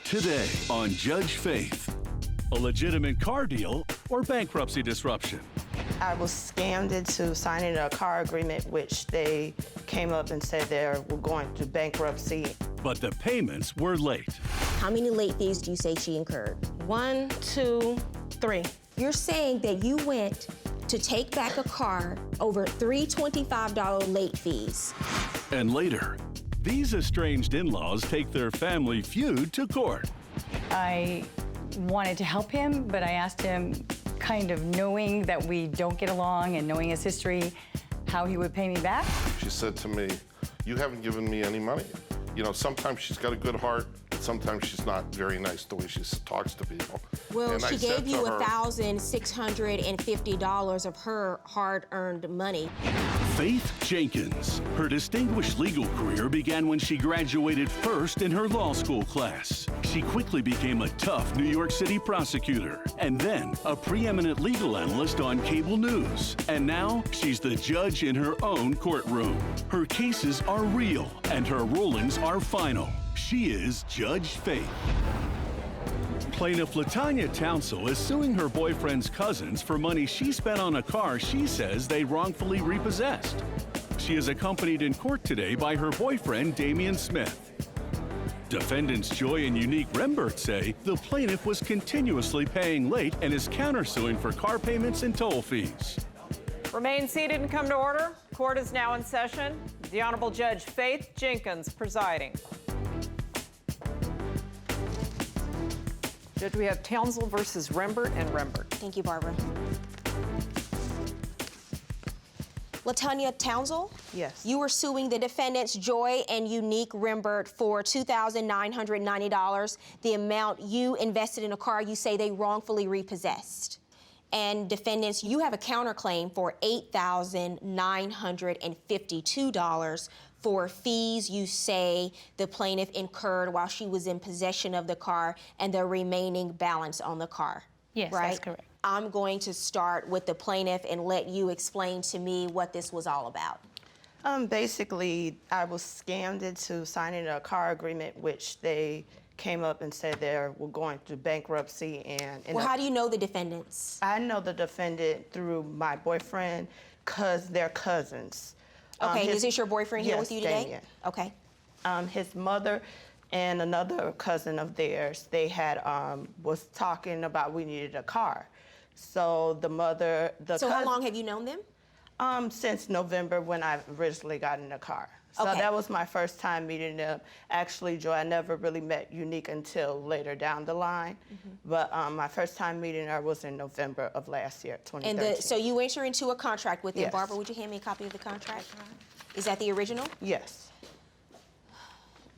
Today on Judge Faith, a legitimate car deal or bankruptcy disruption? I was scammed into signing a car agreement, which they came up and said they were going to bankruptcy. But the payments were late. How many late fees do you say she incurred? 1, 2, 3. You're saying that you went to take back a car over $325 late fees. And later, these estranged in-laws take their family feud to court. I wanted to help him, but I asked him, kind of knowing that we don't get along and knowing his history, how he would pay me back. She said to me, "You haven't given me any money." You know, sometimes she's got a good heart, but sometimes she's not very nice the way she talks to people. Well, And I she said gave you to her, $1,650 of her hard-earned money. Faith Jenkins. Her distinguished legal career began when she graduated first in her law school class. She quickly became a tough New York City prosecutor and then a preeminent legal analyst on cable news. And now she's the judge in her own courtroom. Her cases are real and her rulings are final. She is Judge Faith. Plaintiff LaTanya Townsell is suing her boyfriend's cousins for money she spent on a car she says they wrongfully repossessed. She is accompanied in court today by her boyfriend, Damian Smith. Defendants Joy and Unique Rembert say the plaintiff was continuously paying late and is countersuing for car payments and toll fees. Remain seated and come to order. Court is now in session. The Honorable Judge Faith Jenkins presiding. Judge, we have Townsell versus Rembert and Rembert. Thank you, Barbara. LaTanya Townsell? Yes. You were suing the defendants Joy and Unique Rembert for $2,990, the amount you invested in a car you say they wrongfully repossessed. And defendants, you have a counterclaim for $8,952 for fees you say the plaintiff incurred while she was in possession of the car and the remaining balance on the car. Yes, right? that's correct. I'm going to start with the plaintiff and let you explain to me what this was all about. Basically, I was scammed into signing a car agreement, which they came up and said they were going to bankruptcy. Well, how do you know the defendants? I know the defendant through my boyfriend, because they're cousins. Okay, is this your boyfriend here with you today? Damien. Okay. His mother and another cousin of theirs, they had was talking about we needed a car. So the mother, So how long have you known them? Since November when I originally got in the car. So Okay. that was my first time meeting them. Actually, Joy, I never really met Unique until later down the line. But my first time meeting her was in November of last year, 2013. And so you enter into a contract with them. Yes. Barbara, would you hand me a copy of the contract? Is that the original? Yes.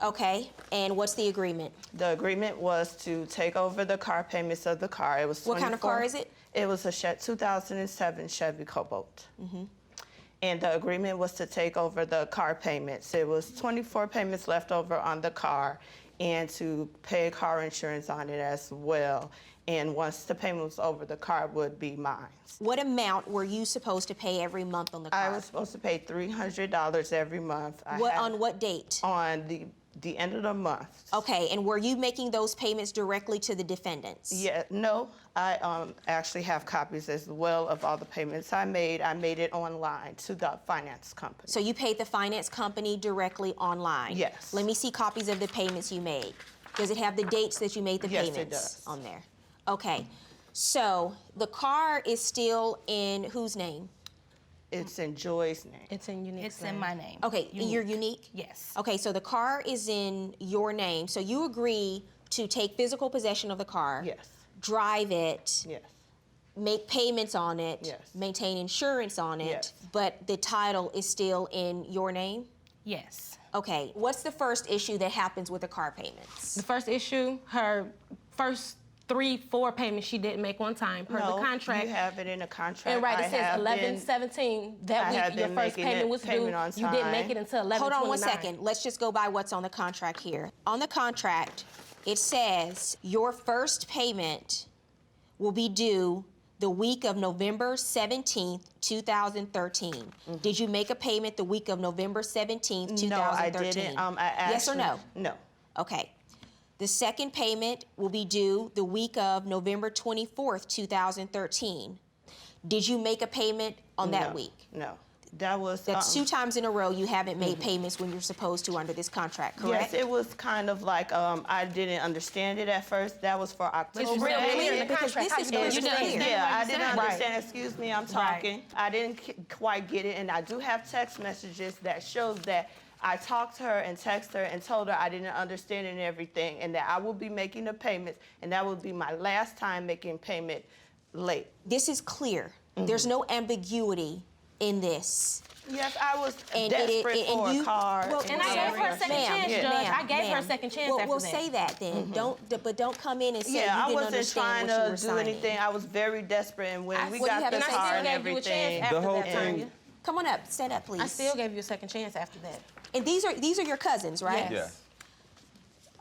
Okay, and what's the agreement? The agreement was to take over the car payments of the car. It was What kind of car is it? It was a 2007 Chevy Cobalt. And the agreement was to take over the car payments. It was 24 payments left over on the car and to pay car insurance on it as well. And once the payment was over, the car would be mine. What amount were you supposed to pay every month on the car? I was supposed to pay $300 every month. On what date? On the end of the month. Okay, and were you making those payments directly to the defendants? Yeah, no, I actually have copies as well of all the payments I made. I made it online to the finance company. So you paid the finance company directly online? Yes. Let me see copies of the payments you made. Does it have the dates that you made the Yes, payments it does. on there? Okay, so the car is still in whose name? It's in Joy's name. It's in Unique's It's in my name. Okay, you're Unique? Yes. Okay, so the car is in your name. So you agree to take physical possession of the car, Yes. drive it, Yes. make payments on it, Yes. maintain insurance on it, Yes. but the title is still in your name? Yes. Okay, what's the first issue that happens with the car payments? The first issue, her first 3-4 payments she didn't make on time per No, the contract. you have it in a contract. And right, I it says have 11/17 I that have week your been first making payment it was due. payment on You didn't make time. it until 11/29. Hold on one second. Let's just go by what's on the contract here. On the contract, it says your first payment will be due the week of November 17th, 2013. Did you make a payment the week of November 17th, 2013? No, I didn't. Yes or no? No. Okay. The second payment will be due the week of November 24th, 2013. Did you make a payment on that week? No. That was... That's 2 times in a row you haven't made payments when you're supposed to under this contract, correct? Yes, it was kind of like I didn't understand it at first. That was for October. It's real clear in the Because contract. this is How you crystal didn't clear. understand Yeah, what I you didn't said. understand. Excuse me, I'm talking. I didn't quite get it, and I do have text messages that shows that I talked to her and texted her and told her I didn't understand and everything, and that I will be making the payments, and that would be my last time making payment late. This is clear. There's no ambiguity in this. Yes, I was And desperate for a car. Well, And I gave her a second chance, Judge. I gave her a second chance after We'll that. say that then. Don't come in and say Yeah, I you didn't wasn't understand trying what you were to do signing. anything. I was very desperate, and when we Well, you got have the to car say and I gave you a chance everything. after whole that, thing- Tanya. Come on up, stand up, please. I still gave you a second chance after that. And these are your cousins, right? Yes.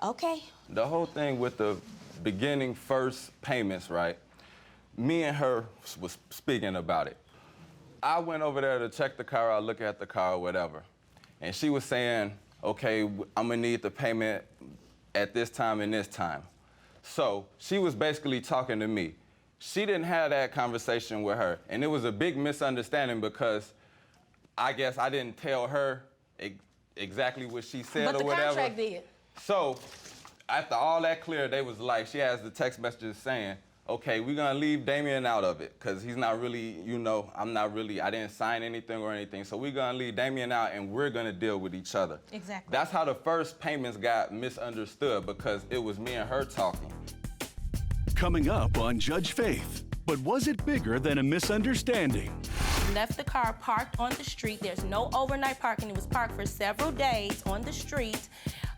Yeah. Okay. The whole thing with the beginning first payments, right? Me and her was speaking about it. I went over there to check the car out, look at the car, or whatever. And she was saying, okay, I'm gonna need the payment at this time and this time. So she was basically talking to me. She didn't have that conversation with her. And it was a big misunderstanding because I guess I didn't tell her exactly what she said But or the whatever. contract did. So after all that clear, they was like, she has the text messages saying, okay, we're gonna leave Damien out of it, because he's not really, I didn't sign anything or anything, so we're gonna leave Damien out and we're gonna deal with each other. Exactly. That's how the first payments got misunderstood, because it was me and her talking. Coming up on Judge Faith. But was it bigger than a misunderstanding? Left the car parked on the street. There's no overnight parking. It was parked for several days on the street.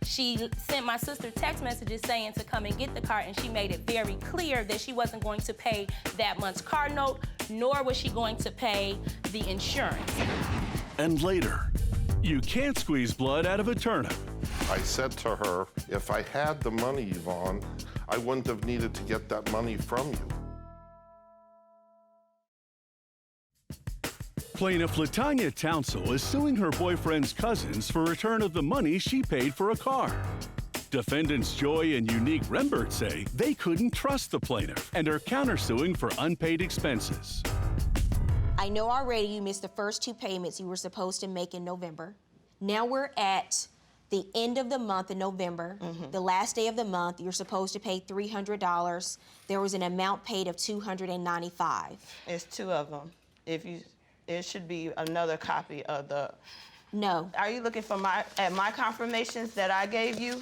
She sent my sister text messages saying to come and get the car, and she made it very clear that she wasn't going to pay that month's car note, nor was she going to pay the insurance. And later, you can't squeeze blood out of a turnip. I said to her, if I had the money, Yvonne, I wouldn't have needed to get that money from you. Plaintiff Latanya Townsell is suing her boyfriend's cousins for return of the money she paid for a car. Defendants Joy and Unique Rembert say they couldn't trust the plaintiff and are countersuing for unpaid expenses. I know already you missed the first 2 payments you were supposed to make in November. Now we're at the end of the month in November, the last day of the month. You're supposed to pay $300. There was an amount paid of $295. It's 2 of them. It should be another copy of the... No. Are you looking for my confirmations that I gave you?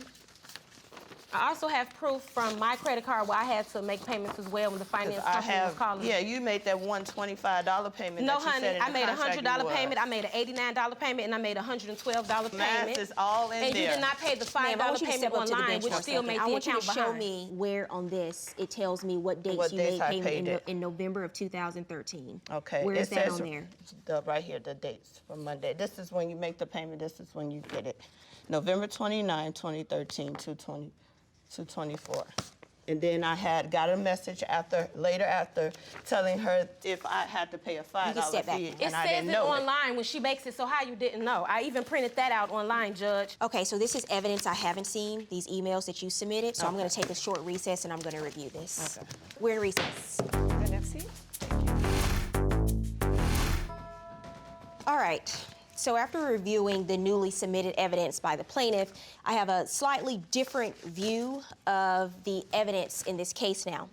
I also have proof from my credit card where I had to make payments as well when the finance company was calling. Yeah, you made that $125 payment. No, that you honey, said in I the made a contract you $100 was. payment, I made an $89 payment, and I made a $112 Math payment. is all in and there. you did not pay the Ma'am, I want $5 you to payment step up to the online, bench which for a still second. made I the want you to account show behind. me where on this it tells me what dates What you dates made I payment paid it. in November of 2013. Okay. Where is it that says on there? Right here, the dates for Monday. This is when you make the payment. This is when you get it. November 29, 2013, 224. And then I got a message later after telling her if I had to pay a $5 step back. fee, It and I says didn't it know it. online when she makes it, so how you didn't know? I even printed that out online, Judge. Okay, so this is evidence I haven't seen, these emails that you submitted, so I'm gonna take a short recess and I'm gonna review this. Okay. We're in recess. All right, so after reviewing the newly submitted evidence by the plaintiff, I have a slightly different view of the evidence in this case now.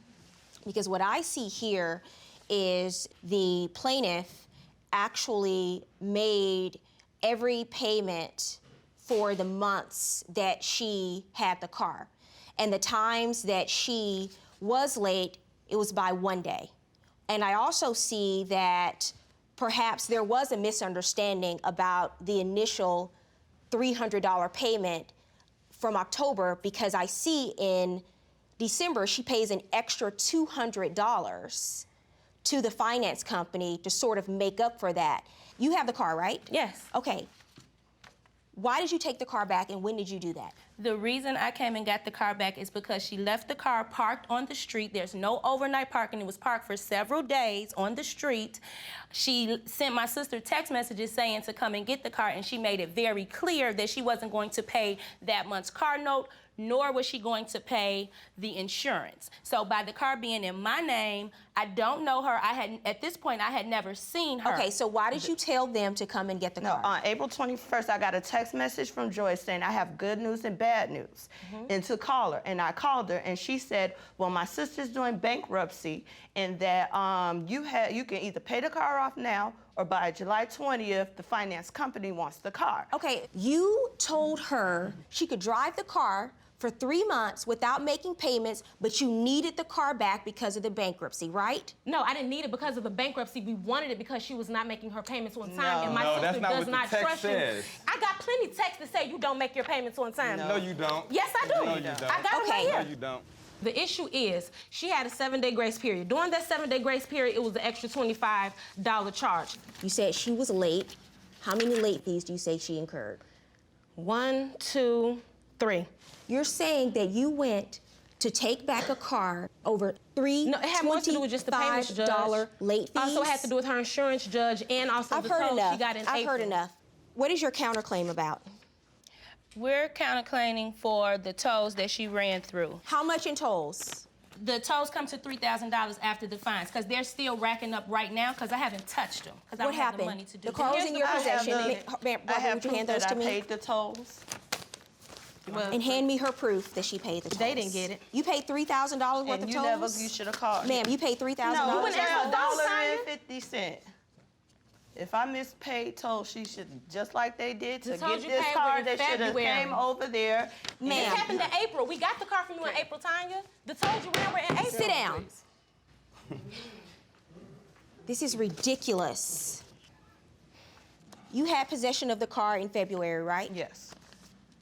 Because what I see here is the plaintiff actually made every payment for the months that she had the car. And the times that she was late, it was by 1 day. And I also see that perhaps there was a misunderstanding about the initial $300 payment from October, because I see in December she pays an extra $200 to the finance company to sort of make up for that. You have the car, right? Yes. Okay. Why did you take the car back, and when did you do that? The reason I came and got the car back is because she left the car parked on the street. There's no overnight parking. It was parked for several days on the street. She sent my sister text messages saying to come and get the car, and she made it very clear that she wasn't going to pay that month's car note, nor was she going to pay the insurance. So by the car being in my name, I don't know her. At this point, I had never seen her. Okay, so why did you tell them to come and get the car? On April 21st, I got a text message from Joyce saying I have good news and bad news, and to call her. And I called her, and she said, well, my sister's doing bankruptcy, and that you can either pay the car off now, or by July 20th, the finance company wants the car. Okay, you told her she could drive the car for 3 months without making payments, but you needed the car back because of the bankruptcy, right? No, I didn't need it because of the bankruptcy. We wanted it because she was not making her payments on time, No. and my No, sister that's not does what the not text trust says. you. I got plenty of texts that say you don't make your payments on time. No, you don't. Yes, I do. No, you don't. I got it right Okay. here. No, you don't. The issue is she had a 7-day grace period. During that 7-day grace period, it was the extra $25 charge. You said she was late. How many late fees do you say she incurred? 1, 2, 3. You're saying that you went to take back a car over three No, it had more to do with just the payments, Judge. $25 late fees? Also had to do with her insurance, Judge, and also the toll she got in April. I've heard enough. What is your counterclaim about? We're counterclaiming for the tolls that she ran through. How much in tolls? The tolls come to $3,000 after the fines, because they're still racking up right now, because I haven't touched them, because I What don't have the happened? money to do The car was that. in your possession. I Barbara, have would you proof hand those that to I me? paid the tolls. And hand me her proof that she paid the tolls. They didn't get it. You paid $3,000 worth And of you tolls? you should have called. Ma'am, you paid $3,000? No, wouldn't it's ask for those, $1.50. If I mispaid tolls, she should, just like they did to The tolls get you this paid car, were in they should have February. came over there. Ma'am. This happened in April. We got the car from you in April, Tanya. The tolls you ran were in April. Sit down. This is ridiculous. You had possession of the car in February, right? Yes.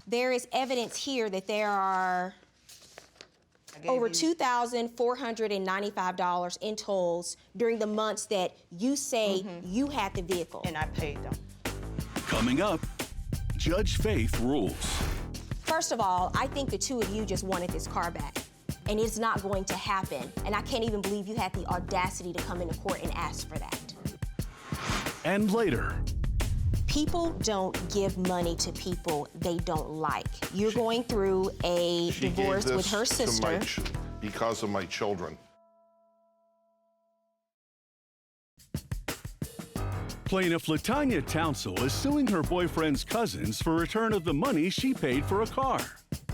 There is evidence here that there are I gave over you- $2,495 in tolls during the months that you say you had the vehicle. And I paid them. Coming up, Judge Faith rules. First of all, I think the two of you just wanted this car back. And it's not going to happen. And I can't even believe you had the audacity to come into court and ask for that. And later, People don't give money to people they don't like. You're going through a She divorce gave with her this to sister. because of my children. plaintiff LaTanya Townsell is suing her boyfriend's cousins for return of the money she paid for a car.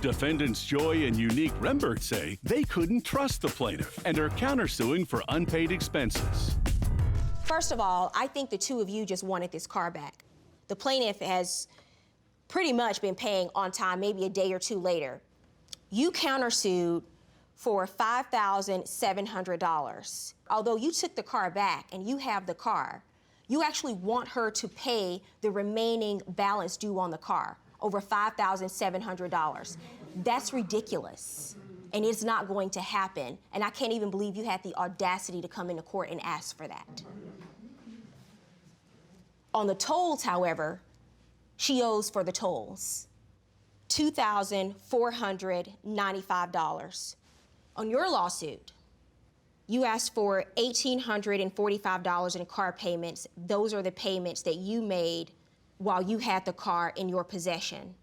Defendants Joy and Unique Rembert say they couldn't trust the plaintiff and are countersuing for unpaid expenses. First of all, I think the two of you just wanted this car back. The plaintiff has pretty much been paying on time, maybe a day or two later. You countersued for $5,700. Although you took the car back and you have the car, you actually want her to pay the remaining balance due on the car, over $5,700. That's ridiculous. And it's not going to happen. And I can't even believe you had the audacity to come into court and ask for that. On the tolls, however, she owes for the tolls $2,495. On your lawsuit, you asked for $1,845 in car payments. Those are the payments that you made while you had the car in your possession.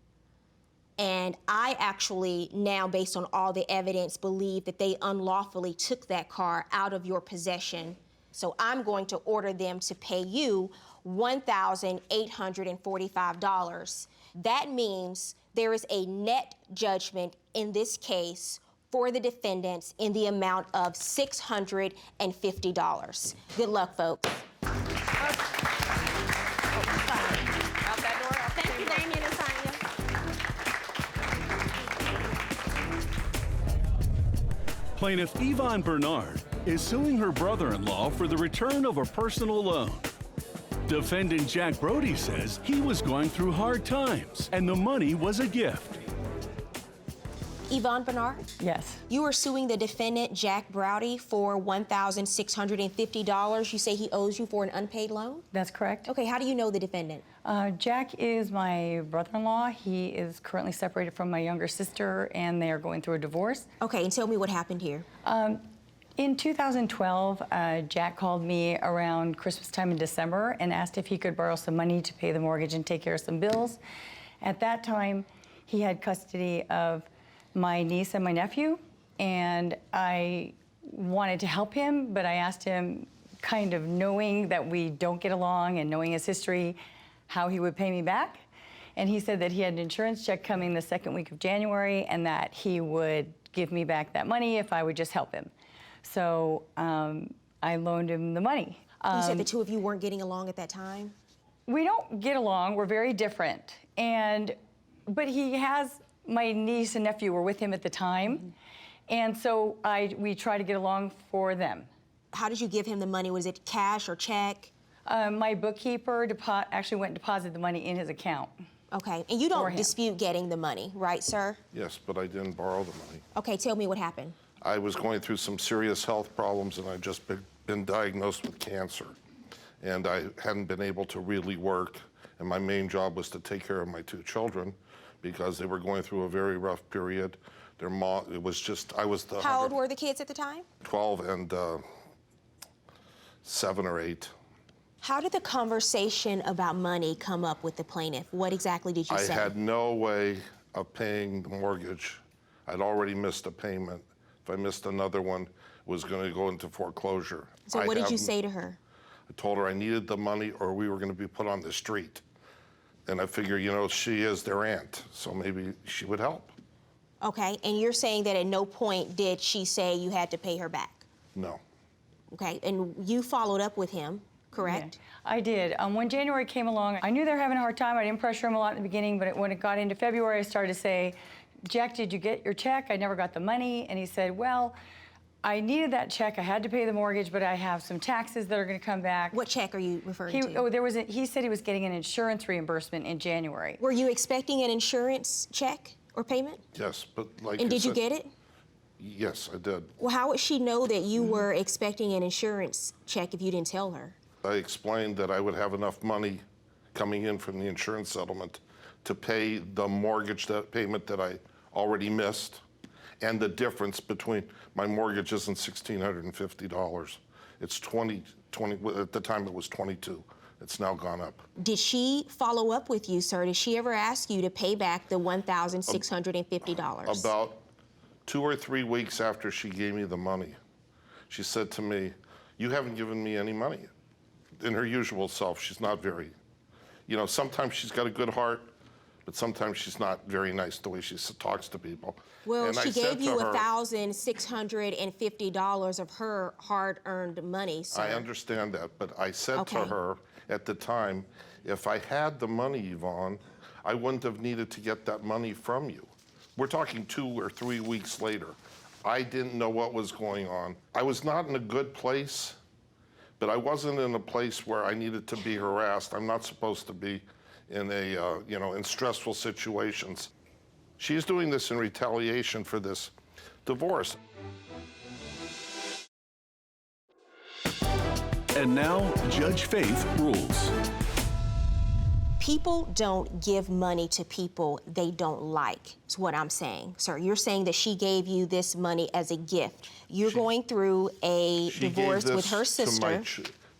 And I actually now, based on all the evidence, believe that they unlawfully took that car out of your possession. So I'm going to order them to pay you $1,845. That means there is a net judgment in this case for the defendants in the amount of $650. Good luck, folks. Out that door. Thank you, Damien and Tanya. Plaintiff Yvonne Bernard is suing her brother-in-law for the return of a personal loan. Defendant Jack Brody says he was going through hard times and the money was a gift. Yvonne Bernard? Yes. You are suing the defendant, Jack Browdy, for $1,650. You say he owes you for an unpaid loan? That's correct. Okay, how do you know the defendant? Jack is my brother-in-law. He is currently separated from my younger sister, and they are going through a divorce. Okay, and tell me what happened here. In 2012, Jack called me around Christmas time in December and asked if he could borrow some money to pay the mortgage and take care of some bills. At that time, he had custody of my niece and my nephew, and I wanted to help him, but I asked him, kind of knowing that we don't get along and knowing his history, how he would pay me back. And he said that he had an insurance check coming the second week of January and that he would give me back that money if I would just help him. So I loaned him the money. You said the two of you weren't getting along at that time? We don't get along, we're very different. But he has, my niece and nephew were with him at the time. And so we try to get along for them. How did you give him the money? Was it cash or check? My bookkeeper actually went and deposited the money in his account. Okay, and you don't dispute getting the money, right, sir? Yes, but I didn't borrow the money. Okay, tell me what happened. I was going through some serious health problems, and I'd just been diagnosed with cancer. And I hadn't been able to really work, and my main job was to take care of my two children because they were going through a very rough period. Their mom, it was just, I was the... How old were the kids at the time? 12 and 7 or 8. How did the conversation about money come up with the plaintiff? What exactly did you say? I had no way of paying the mortgage. I'd already missed a payment. If I missed another one, it was going to go into foreclosure. So what did you say to her? I told her I needed the money or we were going to be put on the street. And I figure, you know, she is their aunt, so maybe she would help. Okay, and you're saying that at no point did she say you had to pay her back? No. Okay, and you followed up with him, correct? Yeah, I did. When January came along, I knew they were having a hard time. I didn't pressure him a lot in the beginning, but when it got into February, I started to say, Jack, did you get your check? I never got the money. And he said, well, I needed that check. I had to pay the mortgage, but I have some taxes that are going to come back. What check are you referring to? He said he was getting an insurance reimbursement in January. Were you expecting an insurance check or payment? Yes, but like And did you get it? Yes, I did. Well, how would she know that you were expecting an insurance check if you didn't tell her? I explained that I would have enough money coming in from the insurance settlement to pay the mortgage payment that I already missed, and the difference between my mortgage isn't $1,650. It's 20, at the time it was 22. It's now gone up. Did she follow up with you, sir? Did she ever ask you to pay back the $1,650? About 2 or 3 weeks after she gave me the money, she said to me, you haven't given me any money. In her usual self, she's not very, you know, sometimes she's got a good heart, but sometimes she's not very nice the way she talks to people. Well, and she gave you $1,650 of her hard-earned money, sir. I understand that, but I said to her at the time, if I had the money, Yvonne, I wouldn't have needed to get that money from you. We're talking 2 or 3 weeks later. I didn't know what was going on. I was not in a good place, but I wasn't in a place where I needed to be harassed. I'm not supposed to be in a, you know, in stressful situations. She's doing this in retaliation for this divorce. And now, Judge Faith rules. People don't give money to people they don't like, is what I'm saying. Sir, you're saying that she gave you this money as a gift. You're going through a divorce with her sister.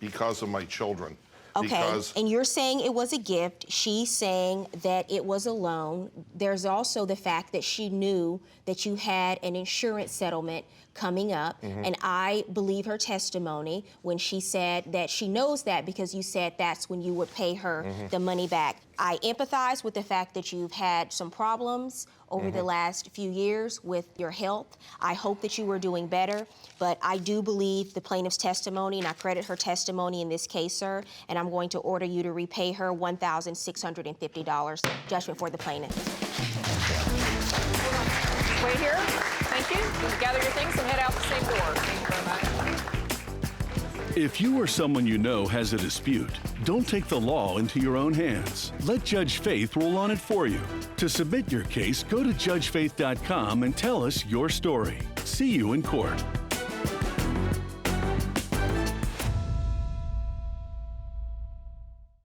Because of my children. Okay, and you're saying it was a gift. She's saying that it was a loan. There's also the fact that she knew that you had an insurance settlement coming up, and I believe her testimony when she said that she knows that because you said that's when you would pay her the money back. I empathize with the fact that you've had some problems over the last few years with your health. I hope that you were doing better, but I do believe the plaintiff's testimony, and I credit her testimony in this case, sir, and I'm going to order you to repay her $1,650 judgment for the plaintiff. Wait here. Thank you. You can gather your things and head out the same door. Thank you very much. If you or someone you know has a dispute, don't take the law into your own hands. Let Judge Faith rule on it for you. To submit your case, go to judgefaith.com and tell us your story. See you in court.